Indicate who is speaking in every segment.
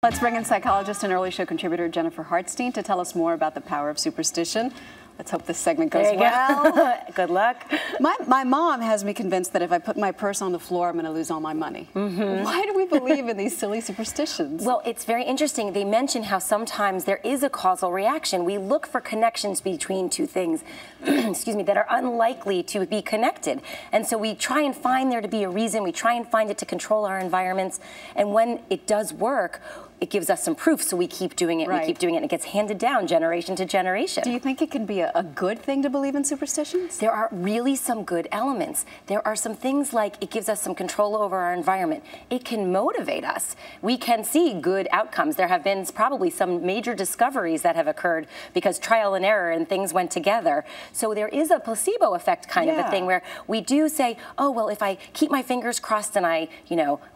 Speaker 1: Let's bring in psychologist and early show contributor Jennifer Hartstein to tell us more about the power of superstition. Let's hope this segment goes well.
Speaker 2: Good luck.
Speaker 1: My mom has me convinced that if I put my purse on the floor, I'm going to lose all my money. Why do we believe in these silly superstitions?
Speaker 2: Well, it's very interesting. They mention how sometimes there is a causal reaction. We look for connections between two things, excuse me, that are unlikely to be connected. And so we try and find there to be a reason. We try and find it to control our environments. And when it does work, it gives us some proof, so we keep doing it,
Speaker 1: Right.
Speaker 2: we keep doing it, and it gets handed down generation to generation.
Speaker 1: Do you think it can be a good thing to believe in superstitions?
Speaker 2: There are really some good elements. There are some things like it gives us some control over our environment. It can motivate us. We can see good outcomes. There have been probably some major discoveries that have occurred because trial and error and things went together. So there is a placebo effect kind of a thing where we do say, oh, well, if I keep my fingers crossed and I,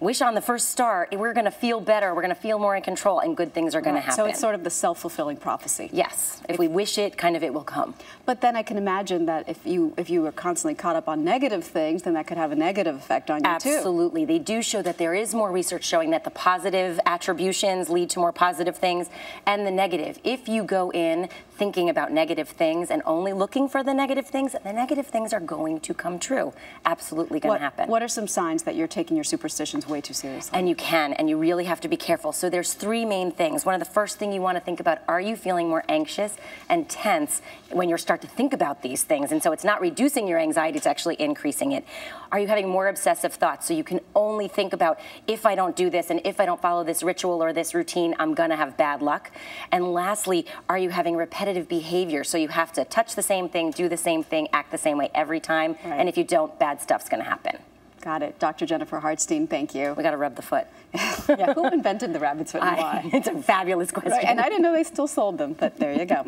Speaker 2: wish on the first star, we're going to feel better, we're going to feel more in control, and good things are going to happen.
Speaker 1: So it's sort of the self-fulfilling prophecy.
Speaker 2: Yes. If we wish it, it will come.
Speaker 1: But then I can imagine that if you are constantly caught up on negative things, then that could have a negative effect on you too.
Speaker 2: Absolutely. They do show that there is more research showing that the positive attributions lead to more positive things, and the negative. If you go in thinking about negative things and only looking for the negative things are going to come true. Absolutely going to happen.
Speaker 1: What are some signs that you're taking your superstitions way too seriously?
Speaker 2: And you really have to be careful. So there's three main things. One of the first thing you want to think about, are you feeling more anxious and tense when you start to think about these things? And so it's not reducing your anxiety, it's actually increasing it. Are you having more obsessive thoughts? So you can only think about, if I don't do this and if I don't follow this ritual or this routine, I'm going to have bad luck. And lastly, are you having repetitive behavior? So you have to touch the same thing, do the same thing, act the same way every time.
Speaker 1: Right.
Speaker 2: And if you don't, bad stuff's going to happen.
Speaker 1: Got it. Dr. Jennifer Hartstein, thank you.
Speaker 2: We got to rub the foot.
Speaker 1: Yeah, who invented the rabbit's foot and why?
Speaker 2: It's a fabulous question.
Speaker 1: Right, and I didn't know they still sold them, but there you go.